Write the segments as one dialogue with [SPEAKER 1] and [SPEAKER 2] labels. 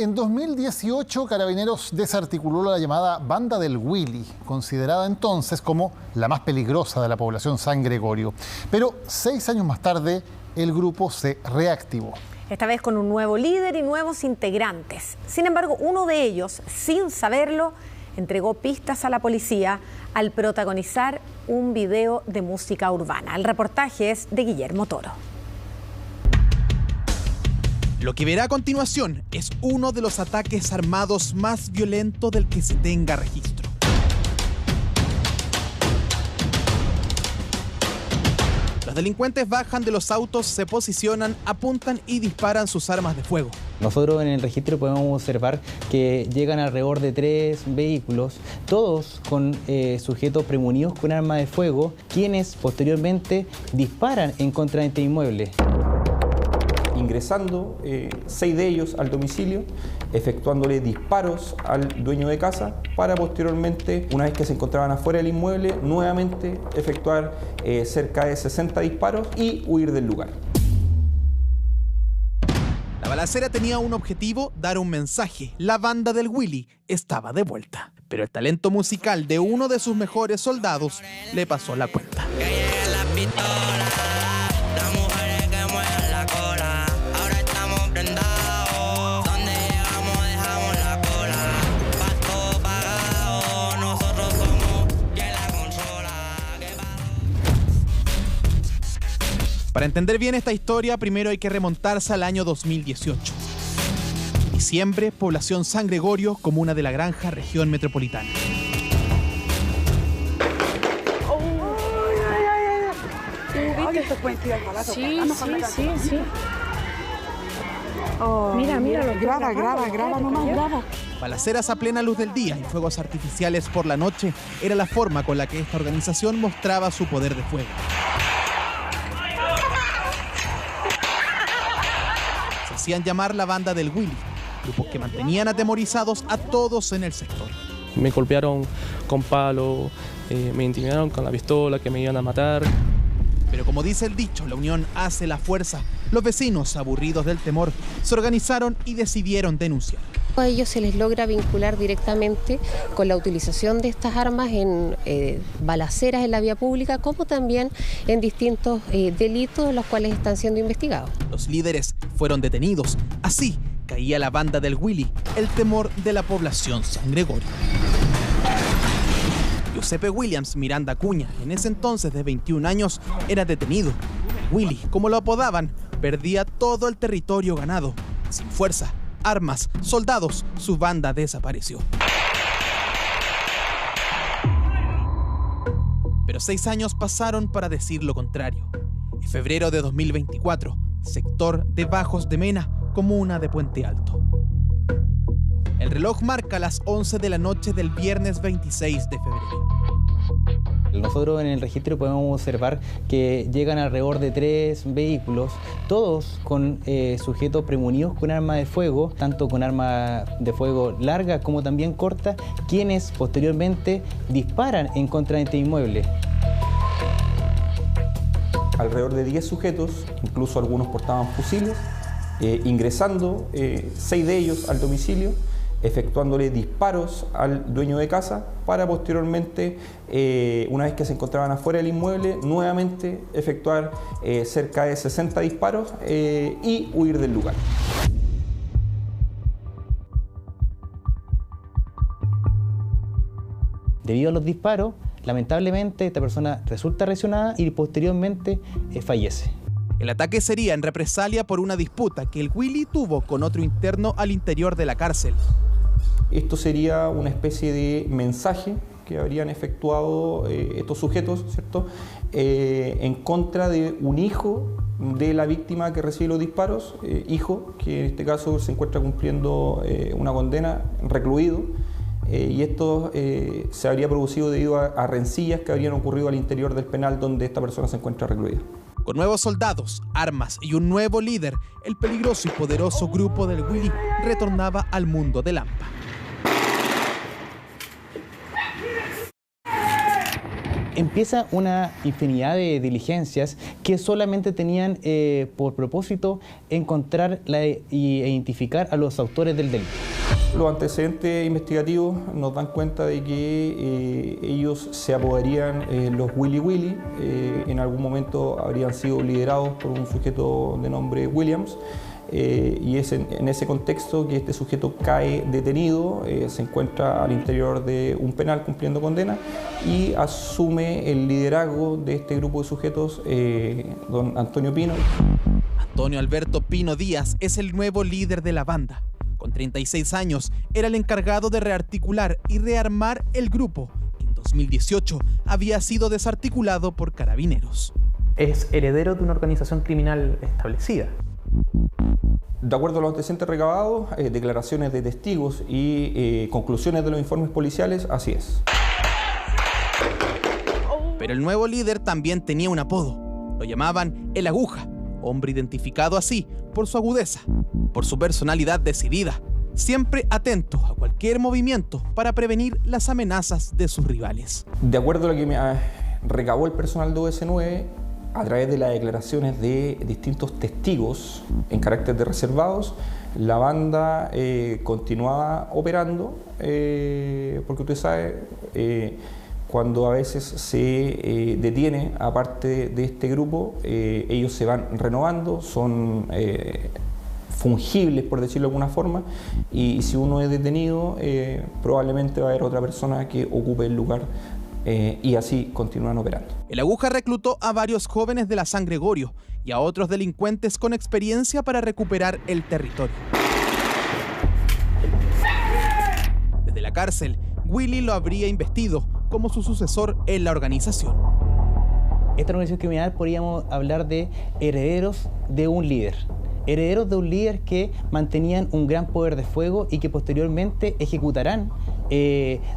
[SPEAKER 1] En 2018, Carabineros desarticuló la llamada Banda del Willy, considerada entonces como la más peligrosa de la población San Gregorio. Pero 6 años más tarde, el grupo se reactivó.
[SPEAKER 2] Esta vez con un nuevo líder y nuevos integrantes. Sin embargo, uno de ellos, sin saberlo, entregó pistas a la policía al protagonizar un video de música urbana. El reportaje es de Guillermo Toro.
[SPEAKER 3] Lo que verá a continuación es uno de los ataques armados más violentos del que se tenga registro. Los delincuentes bajan de los autos, se posicionan, apuntan y disparan sus armas de fuego.
[SPEAKER 4] Nosotros en el registro podemos observar que llegan alrededor de 3 vehículos, todos con sujetos premunidos con armas de fuego, quienes posteriormente disparan en contra de este inmueble.
[SPEAKER 5] Ingresando 6 de ellos al domicilio, efectuándole disparos al dueño de casa para posteriormente, una vez que se encontraban afuera del inmueble, nuevamente efectuar cerca de 60 disparos y huir del lugar.
[SPEAKER 3] La balacera tenía un objetivo, dar un mensaje. La banda del Willy estaba de vuelta. Pero el talento musical de uno de sus mejores soldados le pasó la cuenta. Para entender bien esta historia, primero hay que remontarse al año 2018. Diciembre, población San Gregorio, comuna de La Granja, región metropolitana.
[SPEAKER 6] Sí. Oh, mira, graba nomás.
[SPEAKER 3] Balaceras a plena luz del día y fuegos artificiales por la noche era la forma con la que esta organización mostraba su poder de fuego. Se hacían llamar la Banda del Willy, grupos que mantenían atemorizados a todos en el sector.
[SPEAKER 7] Me golpearon con palo, me intimidaron con la pistola, que me iban a matar.
[SPEAKER 3] Pero como dice el dicho, la unión hace la fuerza. Los vecinos, aburridos del temor, se organizaron y decidieron denunciar.
[SPEAKER 8] A ellos se les logra vincular directamente con la utilización de estas armas en balaceras en la vía pública, como también en distintos delitos los cuales están siendo investigados.
[SPEAKER 3] Los líderes fueron detenidos. Así caía la Banda del Willy, el temor de la población San Gregorio. Giuseppe Williams Miranda Acuña, en ese entonces de 21 años, era detenido. Willy, como lo apodaban, perdía todo el territorio ganado. Sin fuerza, armas, soldados, su banda desapareció. Pero 6 años pasaron para decir lo contrario. En febrero de 2024, sector de Bajos de Mena, comuna de Puente Alto. El reloj marca las 11 de la noche del viernes 26 de febrero.
[SPEAKER 4] Nosotros en el registro podemos observar que llegan alrededor de 3 vehículos, todos con sujetos premunidos con armas de fuego, tanto con armas de fuego largas como también cortas, quienes posteriormente disparan en contra de este inmueble.
[SPEAKER 5] Alrededor de 10 sujetos, incluso algunos portaban fusiles, ingresando 6 de ellos al domicilio, efectuándole disparos al dueño de casa para posteriormente, una vez que se encontraban afuera del inmueble, nuevamente efectuar cerca de 60 disparos y huir del lugar.
[SPEAKER 4] Debido a los disparos, lamentablemente esta persona resulta lesionada y posteriormente fallece.
[SPEAKER 3] El ataque sería en represalia por una disputa que el Willy tuvo con otro interno al interior de la cárcel.
[SPEAKER 5] Esto sería una especie de mensaje que habrían efectuado estos sujetos, ¿cierto?, en contra de un hijo de la víctima que recibe los disparos, hijo que en este caso se encuentra cumpliendo una condena, recluido, y esto se habría producido debido a rencillas que habrían ocurrido al interior del penal donde esta persona se encuentra recluida.
[SPEAKER 3] Con nuevos soldados, armas y un nuevo líder, el peligroso y poderoso grupo del Willy retornaba al mundo de Lampa.
[SPEAKER 4] Empieza una infinidad de diligencias que solamente tenían por propósito encontrar e identificar a los autores del delito.
[SPEAKER 5] Los antecedentes investigativos nos dan cuenta de que ellos se apodarían los Willy Willy. En algún momento habrían sido liderados por un sujeto de nombre Williams. Y es en ese contexto que este sujeto cae detenido, se encuentra al interior de un penal cumpliendo condena y asume el liderazgo de este grupo de sujetos don Antonio Pino.
[SPEAKER 3] Antonio Alberto Pino Díaz es el nuevo líder de la banda. Con 36 años, era el encargado de rearticular y rearmar el grupo, que en 2018 había sido desarticulado por Carabineros.
[SPEAKER 9] Es heredero de una organización criminal establecida.
[SPEAKER 5] De acuerdo a los antecedentes recabados, declaraciones de testigos y conclusiones de los informes policiales, así es.
[SPEAKER 3] Pero el nuevo líder también tenía un apodo. Lo llamaban El Aguja, hombre identificado así por su agudeza, por su personalidad decidida, siempre atento a cualquier movimiento para prevenir las amenazas de sus rivales.
[SPEAKER 5] De acuerdo a lo que me recabó el personal de OS9, a través de las declaraciones de distintos testigos en carácter de reservados, la banda continuaba operando, porque usted sabe, cuando a veces se detiene a parte de este grupo, ellos se van renovando, son fungibles, por decirlo de alguna forma, y si uno es detenido, probablemente va a haber otra persona que ocupe el lugar y así continúan operando.
[SPEAKER 3] El Aguja reclutó a varios jóvenes de la San Gregorio y a otros delincuentes con experiencia para recuperar el territorio. Desde la cárcel, Willy lo habría investido como su sucesor en la organización.
[SPEAKER 4] Esta organización criminal podríamos hablar de herederos de un líder. Herederos de un líder que mantenían un gran poder de fuego y que posteriormente ejecutarán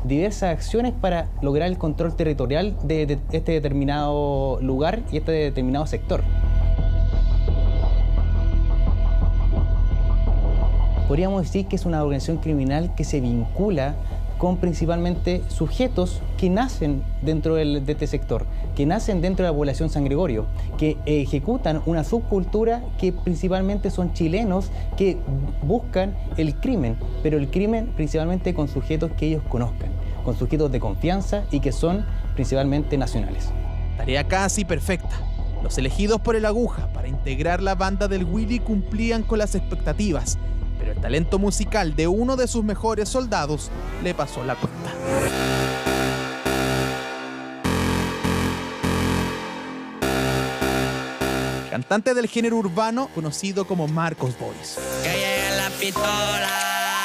[SPEAKER 4] diversas acciones para lograr el control territorial de este determinado lugar y este determinado sector. Podríamos decir que es una organización criminal que se vincula con principalmente sujetos que nacen dentro de este sector, que nacen dentro de la población San Gregorio, que ejecutan una subcultura que principalmente son chilenos que buscan el crimen, pero el crimen principalmente con sujetos que ellos conozcan, con sujetos de confianza y que son principalmente nacionales.
[SPEAKER 3] Tarea casi perfecta. Los elegidos por el Aguja para integrar la banda del Willy cumplían con las expectativas, pero el talento musical de uno de sus mejores soldados le pasó la cuenta. Cantante del género urbano conocido como Marcos Boys.
[SPEAKER 10] Que lleguen las pistolas,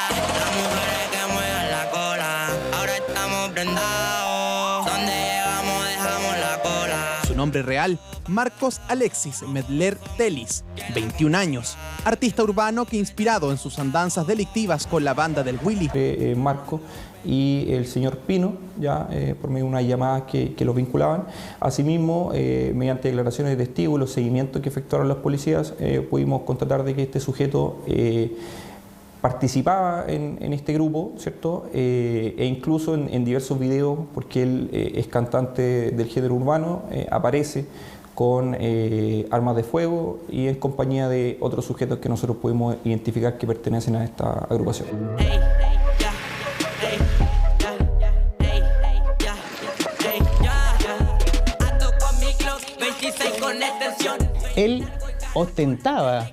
[SPEAKER 10] las mujeres que muevan la cola. Ahora estamos prendados, donde llegamos dejamos la cola.
[SPEAKER 3] Su nombre real, Marcos Alexis Medler Telis, 21 años, artista urbano que inspirado en sus andanzas delictivas con la banda del Willy.
[SPEAKER 5] Marco y el señor Pino, ya por medio de unas llamadas que los vinculaban. Asimismo, mediante declaraciones de testigos y los seguimientos que efectuaron las policías, pudimos constatar de que este sujeto participaba en este grupo, ¿cierto? E incluso en diversos videos, porque él es cantante del género urbano, aparece con armas de fuego y en compañía de otros sujetos que nosotros pudimos identificar que pertenecen a esta agrupación.
[SPEAKER 4] Él ostentaba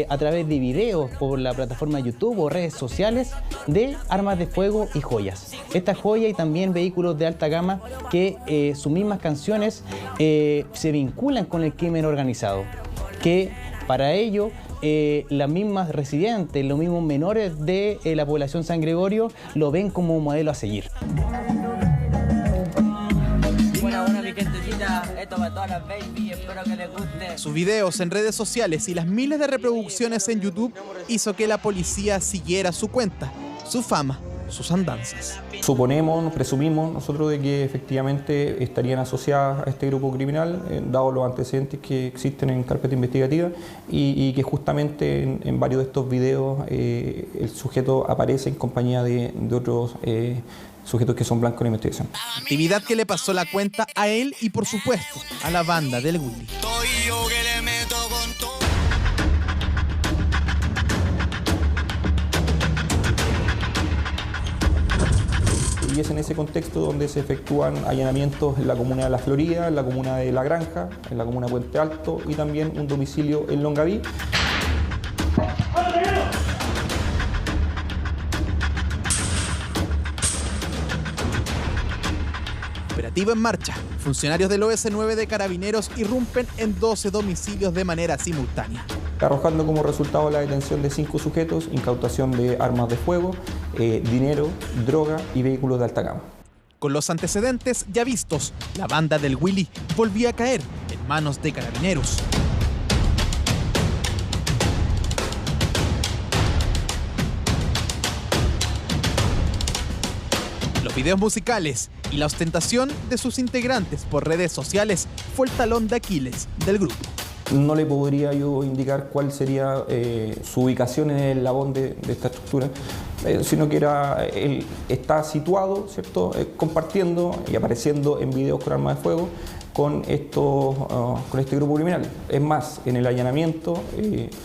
[SPEAKER 4] a través de videos por la plataforma YouTube o redes sociales de armas de fuego y joyas. Estas joyas y también vehículos de alta gama que sus mismas canciones se vinculan con el crimen organizado, que para ello las mismas residentes, los mismos menores de la población San Gregorio lo ven como un modelo a seguir.
[SPEAKER 10] Esto para todas las baby, espero que les guste.
[SPEAKER 3] Sus videos en redes sociales y las miles de reproducciones en YouTube hizo que la policía siguiera su cuenta, su fama, sus andanzas.
[SPEAKER 5] Suponemos, presumimos nosotros de que efectivamente estarían asociadas a este grupo criminal, dados los antecedentes que existen en carpeta investigativa y que justamente en varios de estos videos el sujeto aparece en compañía de otros sujetos que son blancos de investigación.
[SPEAKER 3] Actividad que le pasó la cuenta a él y, por supuesto, a la banda del Willy.
[SPEAKER 5] Y es en ese contexto donde se efectúan allanamientos en la comuna de La Florida, en la comuna de La Granja, en la comuna de Puente Alto y también un domicilio en Longaví.
[SPEAKER 3] Operativo en marcha. Funcionarios del OS9 de Carabineros irrumpen en 12 domicilios de manera simultánea,
[SPEAKER 5] arrojando como resultado la detención de 5 sujetos, incautación de armas de fuego, dinero, droga y vehículos de alta gama.
[SPEAKER 3] Con los antecedentes ya vistos, la banda del Willy volvió a caer en manos de Carabineros. Los videos musicales y la ostentación de sus integrantes por redes sociales fue el talón de Aquiles del grupo.
[SPEAKER 5] No le podría yo indicar cuál sería su ubicación en el eslabón de esta estructura, sino que él está situado, ¿cierto? Compartiendo y apareciendo en videos con armas de fuego con este grupo criminal. Es más, en el allanamiento,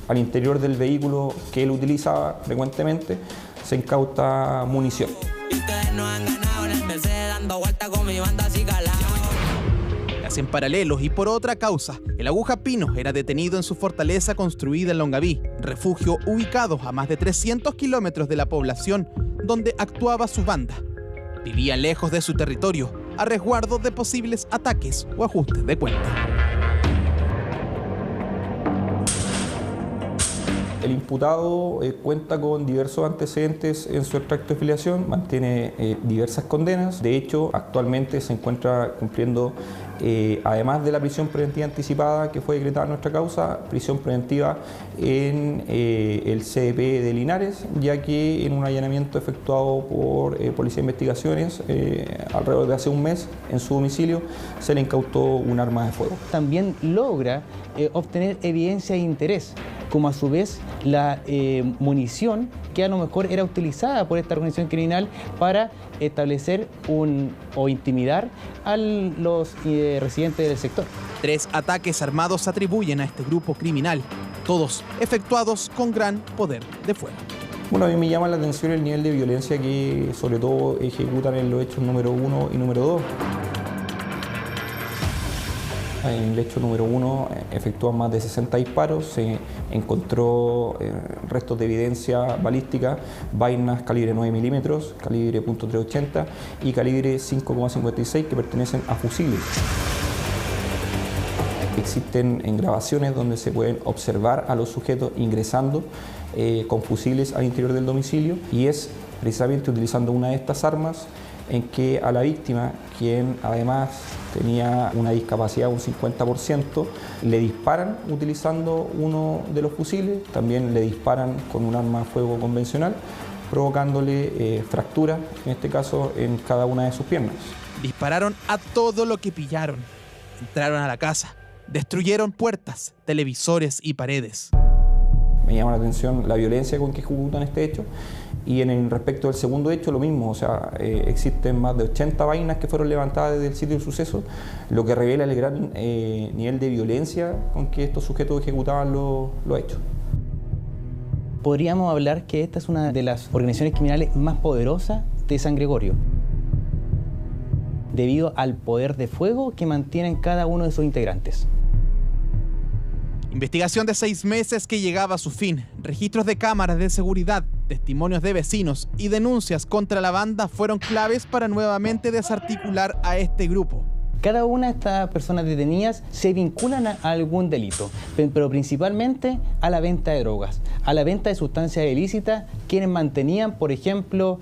[SPEAKER 5] al interior del vehículo que él utilizaba frecuentemente, se incauta munición.
[SPEAKER 3] En paralelos y por otra causa, el Aguja Pino era detenido en su fortaleza construida en Longaví, refugio ubicado a más de 300 kilómetros de la población donde actuaba su banda. Vivía lejos de su territorio, a resguardo de posibles ataques o ajustes de cuenta.
[SPEAKER 5] El imputado cuenta con diversos antecedentes en su extracto de filiación, mantiene diversas condenas. De hecho, actualmente se encuentra cumpliendo, además de la prisión preventiva anticipada que fue decretada en nuestra causa, prisión preventiva en el CDP de Linares, ya que en un allanamiento efectuado por Policía de Investigaciones alrededor de hace un mes en su domicilio se le incautó un arma de fuego.
[SPEAKER 4] También logra obtener evidencia de interés, como a su vez la munición que a lo mejor era utilizada por esta organización criminal para establecer o intimidar a los residentes del sector.
[SPEAKER 3] 3 ataques armados se atribuyen a este grupo criminal, todos efectuados con gran poder de fuego.
[SPEAKER 5] Bueno, a mí me llama la atención el nivel de violencia que sobre todo ejecutan en los hechos número 1 y número 2. En el hecho número 1 efectúan más de 60 disparos, se encontró restos de evidencia balística, vainas calibre 9 milímetros, calibre .380 y calibre 5,56 que pertenecen a fusiles. Existen grabaciones donde se pueden observar a los sujetos ingresando con fusiles al interior del domicilio y es precisamente utilizando una de estas armas en que a la víctima, quien además tenía una discapacidad de un 50%, le disparan utilizando uno de los fusiles, también le disparan con un arma de fuego convencional, provocándole fracturas, en este caso en cada una de sus piernas.
[SPEAKER 3] Dispararon a todo lo que pillaron, entraron a la casa, destruyeron puertas, televisores y paredes.
[SPEAKER 5] Me llama la atención la violencia con que ejecutan este hecho. Y en el respecto del segundo hecho, lo mismo, o sea, existen más de 80 vainas que fueron levantadas desde el sitio del suceso, lo que revela el gran nivel de violencia con que estos sujetos ejecutaban los hechos.
[SPEAKER 4] Podríamos hablar que esta es una de las organizaciones criminales más poderosas de San Gregorio, debido al poder de fuego que mantienen cada uno de sus integrantes.
[SPEAKER 3] Investigación de 6 meses que llegaba a su fin. Registros de cámaras de seguridad, testimonios de vecinos y denuncias contra la banda fueron claves para nuevamente desarticular a este grupo.
[SPEAKER 4] Cada una de estas personas detenidas se vinculan a algún delito, pero principalmente a la venta de drogas, a la venta de sustancias ilícitas, quienes mantenían, por ejemplo,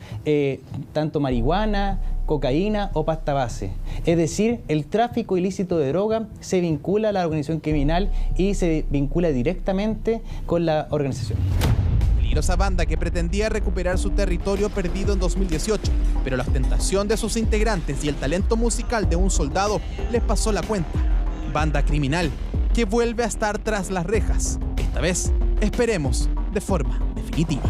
[SPEAKER 4] tanto marihuana, cocaína o pasta base. Es decir, el tráfico ilícito de droga se vincula a la organización criminal y se vincula directamente con la organización.
[SPEAKER 3] Peligrosa banda que pretendía recuperar su territorio perdido en 2018, pero la ostentación de sus integrantes y el talento musical de un soldado les pasó la cuenta. Banda criminal que vuelve a estar tras las rejas, esta vez, esperemos, de forma definitiva.